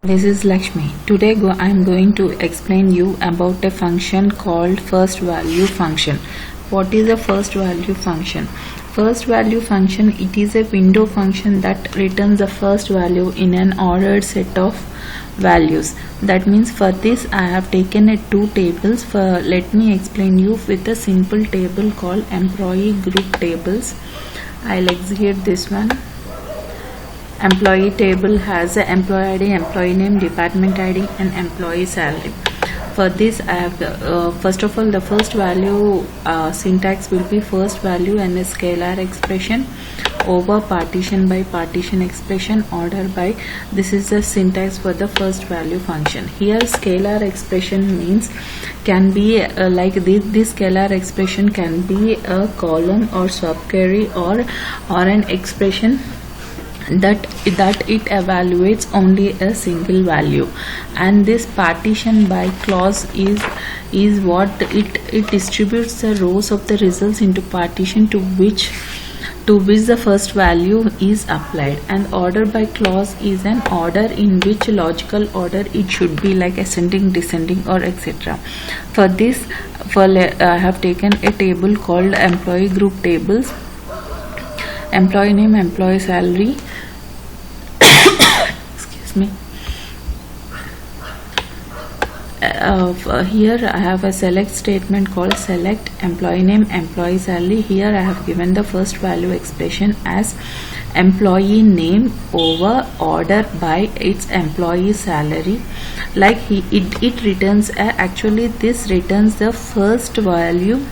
This is Lakshmi. Today I am going to explain you about a function called first value function. What is a first value function? First value function, it is a window function that returns the first value in an ordered set of values. That means for this I have taken two tables. Let me explain you with a simple table called employee group tables. I'll execute this one. Employee table has a employee ID, employee name, department ID and employee salary. For this I have first of all the first value syntax will be first value and a scalar expression over partition by partition expression order by. This is the syntax for the first value function. Here scalar expression means can be like this scalar expression can be a column or subquery or an expression that it evaluates only a single value, and this partition by clause is what it distributes the rows of the results into partition to which the first value is applied, and order by clause is an order in which logical order it should be, like ascending, descending or etc. For this I have taken a table called employee group tables. Employee name, employee salary, excuse me. Here I have a select statement called select employee name, employee salary. Here I have given the first value expression as employee name over order by its employee salary. Like it returns actually this returns the first value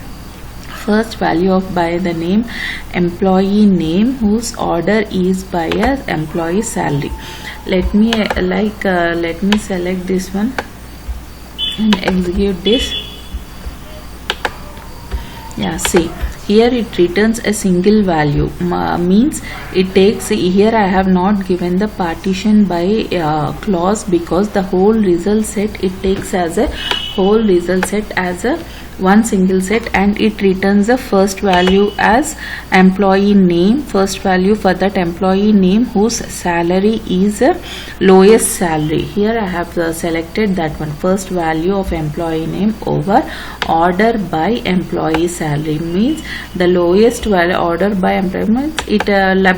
of by the name employee name whose order is by a employee salary. Let me select this one and execute this. Yeah, see here it returns a single value, means it takes, here I have not given the partition by clause because the whole result set it takes as a whole result set as a one single set, and it returns the first value as employee name, first value for that employee name whose salary is lowest salary. Here I have selected that one, first value of employee name over order by employee salary, means the lowest value order by employee means it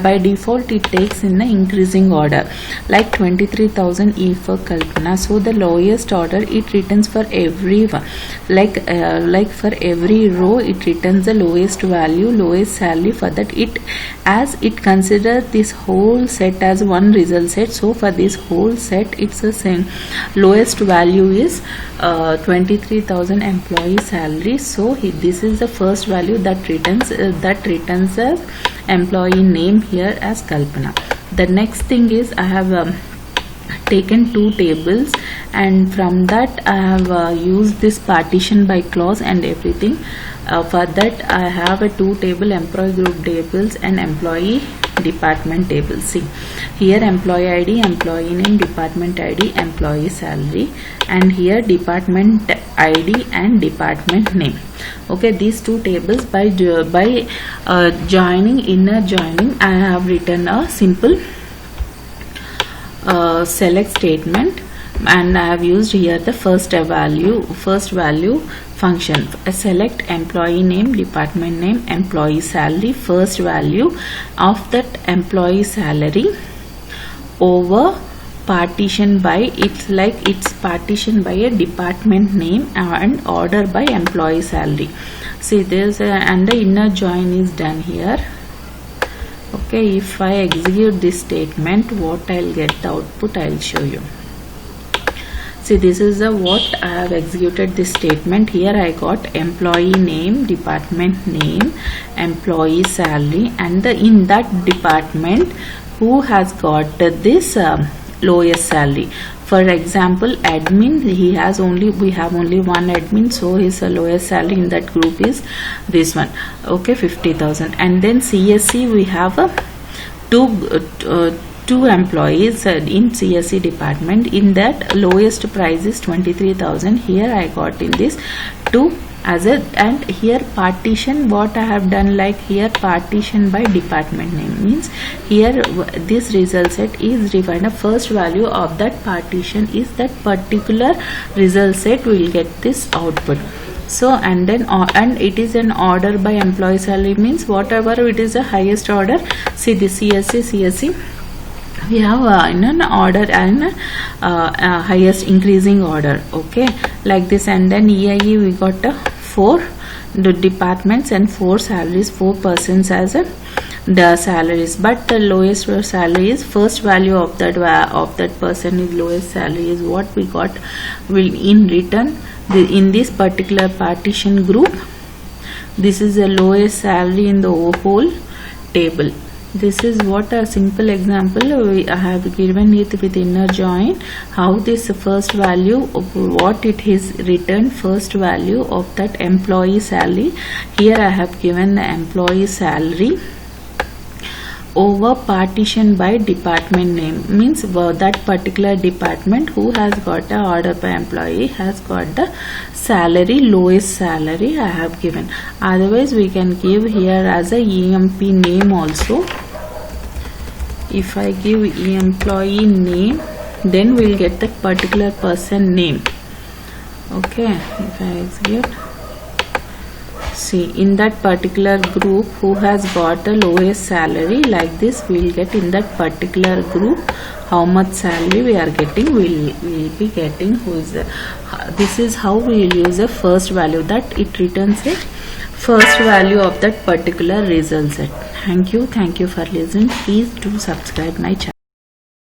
by default it takes in the increasing order, like 23,000 E for Kalpana. So the lowest order it returns for every one, like for every row it returns the lowest value, lowest salary, for that it as it considers this whole set as one result set. So for this whole set it's the same, lowest value is 23,000 employee salary. So this is the first value that returns as employee name here as Kalpana. The next thing is I have taken two tables, and from that I have used this partition by clause and everything. For that I have a two table, employee group tables and employee department table. See here employee ID, employee name, department ID, employee salary, and here department ID and department name. Okay, these two tables by joining, inner joining, I have written a simple select statement, and I have used here the first value function. Select employee name, department name, employee salary, first value of that employee salary over partition by, it's like it's partition by a department name and order by employee salary. See there's and the inner join is done here. Okay, if I execute this statement, what I'll get the output I'll show you. See, this is what I have executed this statement. Here I got employee name, department name, employee salary, and in that department who has got this lowest salary. For example, admin, we have only one admin, so his lowest salary in that group is this one. Okay, 50,000. And then CSC, we have two employees in CSC department. In that lowest price is 23,000. Here I got in this two as a, and here partition, what I have done, like here partition by department name, means here this result set is defined, the first value of that partition is that particular result set will get this output. So and then and it is an order by employee salary, means whatever it is the highest order. See the CSC we have in an order and highest increasing order, okay, like this. And then EIE we got 4 departments and 4 salaries, 4 persons as the salaries, but the lowest salary is first value of that person is lowest salary is what we got will in return in this particular partition group. This is the lowest salary in the whole table. This is what a simple example I have given it with inner join, how this first value of what it is returned, first value of that employee salary. Here I have given the employee salary over partition by department name, means that particular department who has got a order by employee has got the salary, lowest salary I have given. Otherwise we can give here as a EMP name also. If I give employee name, then we'll get the particular person name, okay. If I execute, see in that particular group who has got the lowest salary, like this we will get in that particular group how much salary we are getting, we will be getting who is the, this is how we will use a first value, that it returns a first value of that particular result set. Thank you for listening. Please do subscribe my channel.